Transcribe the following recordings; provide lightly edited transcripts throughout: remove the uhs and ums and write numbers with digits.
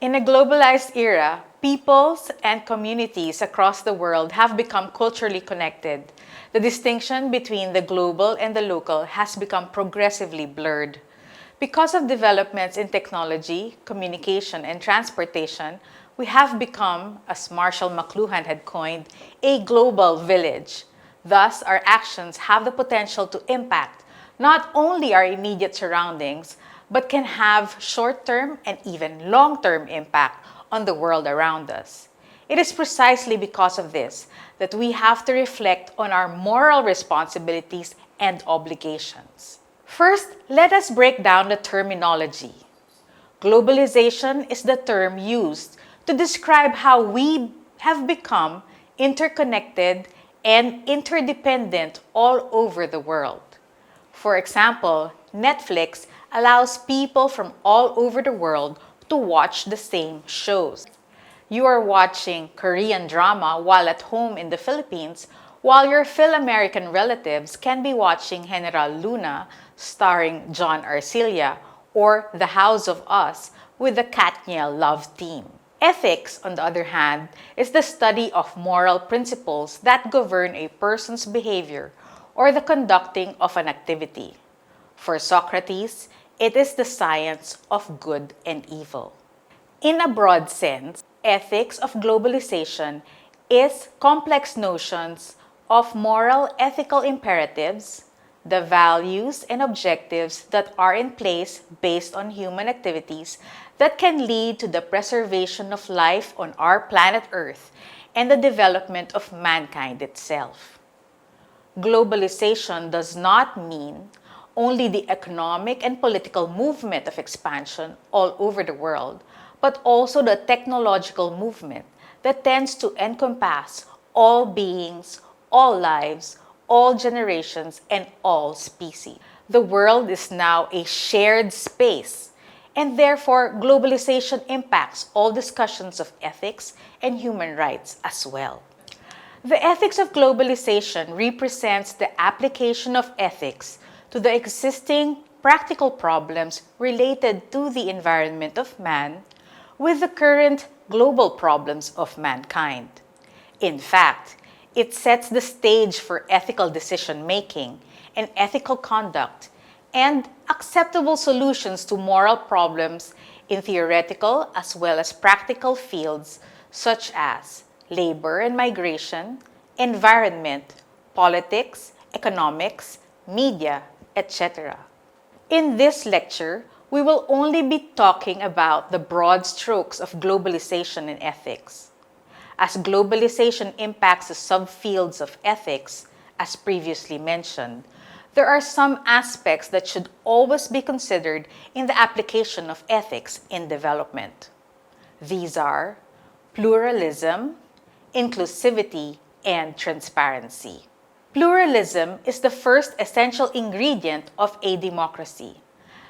In a globalized era, peoples and communities across the world have become culturally connected. The distinction between the global and the local has become progressively blurred. Because of developments in technology, communication, and transportation, we have become, as Marshall McLuhan had coined, a global village. Thus, our actions have the potential to impact not only our immediate surroundings, but can have short-term and even long-term impact on the world around us. It is precisely because of this that we have to reflect on our moral responsibilities and obligations. First, let us break down the terminology. Globalization is the term used to describe how we have become interconnected and interdependent all over the world. For example, Netflix allows people from all over the world to watch the same shows. You are watching Korean drama while at home in the Philippines, while your Phil-American relatives can be watching General Luna starring John Arcilla or The House of Us with the Katniel love team. Ethics, on the other hand, is the study of moral principles that govern a person's behavior or the conducting of an activity. For Socrates, it is the science of good and evil. In a broad sense, ethics of globalization is complex notions of moral ethical imperatives, the values and objectives that are in place based on human activities that can lead to the preservation of life on our planet Earth and the development of mankind itself. Globalization does not mean only the economic and political movement of expansion all over the world, but also the technological movement that tends to encompass all beings, all lives, all generations, and all species. The world is now a shared space, and therefore globalization impacts all discussions of ethics and human rights as well. The ethics of globalization represents the application of ethics to the existing practical problems related to the environment of man with the current global problems of mankind. In fact, it sets the stage for ethical decision-making and ethical conduct and acceptable solutions to moral problems in theoretical as well as practical fields such as labor and migration, environment, politics, economics, media, etc. In this lecture, we will only be talking about the broad strokes of globalization and ethics. As globalization impacts the subfields of ethics, as previously mentioned, there are some aspects that should always be considered in the application of ethics in development. These are pluralism, inclusivity, and transparency. Pluralism is the first essential ingredient of a democracy.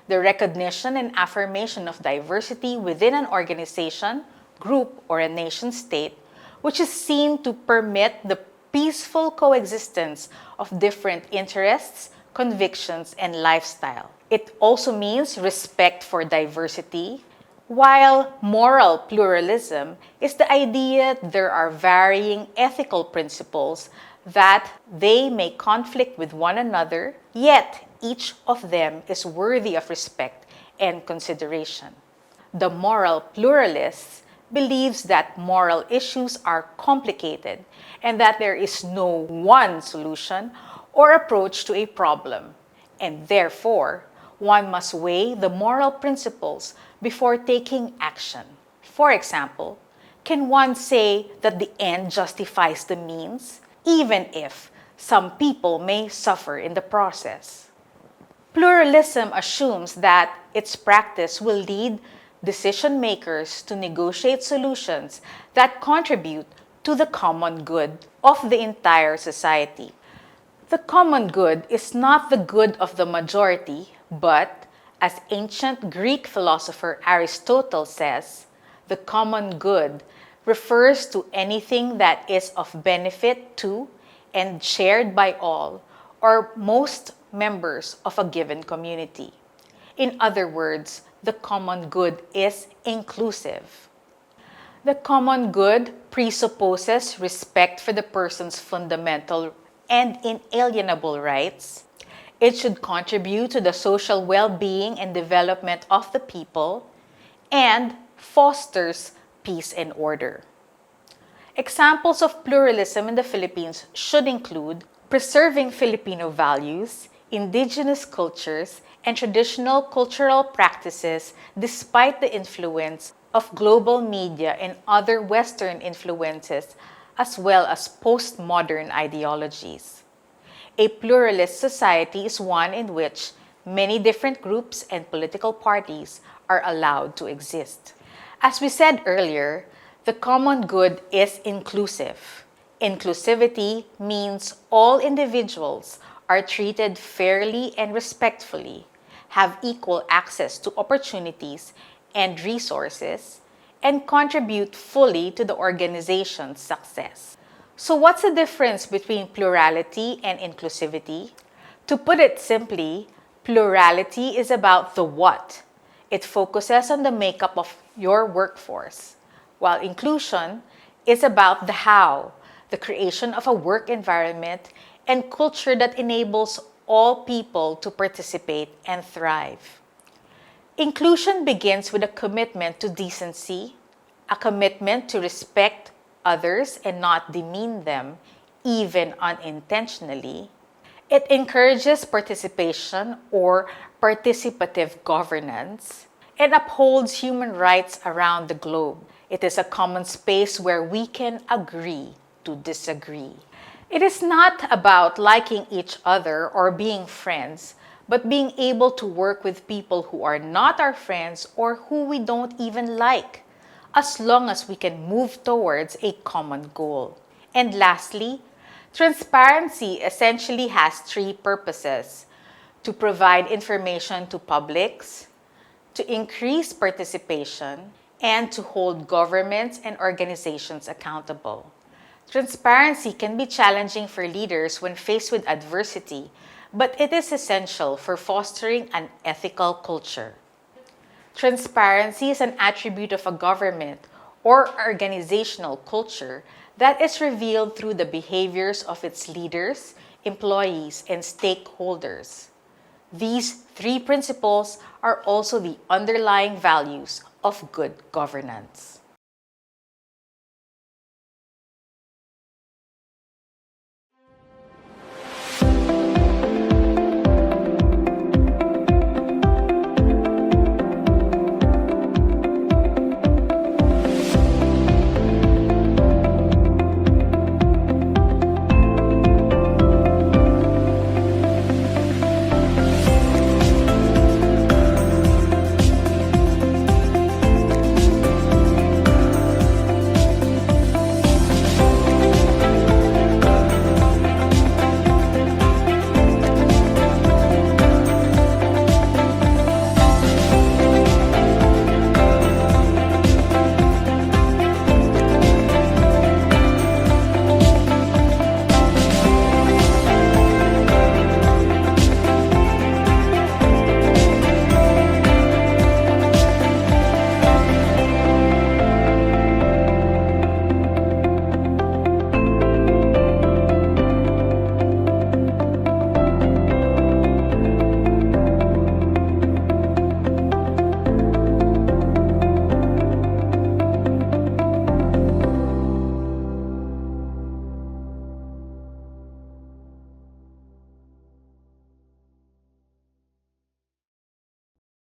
The recognition and affirmation of diversity within an organization, group, or a nation-state, which is seen to permit the peaceful coexistence of different interests, convictions, and lifestyle. It also means respect for diversity, while moral pluralism is the idea that there are varying ethical principles that they may conflict with one another, yet each of them is worthy of respect and consideration. The moral pluralist believes that moral issues are complicated and that there is no one solution or approach to a problem, and therefore, one must weigh the moral principles before taking action. For example, can one say that the end justifies the means, even if some people may suffer in the process? Pluralism assumes that its practice will lead decision makers to negotiate solutions that contribute to the common good of the entire society. The common good is not the good of the majority, but, as ancient Greek philosopher Aristotle says, the common good refers to anything that is of benefit to and shared by all or most members of a given community. In other words, the common good is inclusive. The common good presupposes respect for the person's fundamental and inalienable rights. It should contribute to the social well-being and development of the people and fosters peace and order. Examples of pluralism in the Philippines should include preserving Filipino values, indigenous cultures, and traditional cultural practices despite the influence of global media and other Western influences, as well as postmodern ideologies. A pluralist society is one in which many different groups and political parties are allowed to exist. As we said earlier, the common good is inclusive. Inclusivity means all individuals are treated fairly and respectfully, have equal access to opportunities and resources, and contribute fully to the organization's success. So what's the difference between plurality and inclusivity? To put it simply, plurality is about the what. It focuses on the makeup of your workforce, while inclusion is about the how, the creation of a work environment and culture that enables all people to participate and thrive. Inclusion begins with a commitment to decency, a commitment to respect others and not demean them, even unintentionally. It encourages participation or participative governance and upholds human rights around the globe. It is a common space where we can agree to disagree. It is not about liking each other or being friends, but being able to work with people who are not our friends or who we don't even like, as long as we can move towards a common goal. And lastly, transparency essentially has three purposes: to provide information to publics, to increase participation, and to hold governments and organizations accountable. Transparency can be challenging for leaders when faced with adversity, but it is essential for fostering an ethical culture. Transparency is an attribute of a government or organizational culture that is revealed through the behaviors of its leaders, employees, and stakeholders. These three principles are also the underlying values of good governance.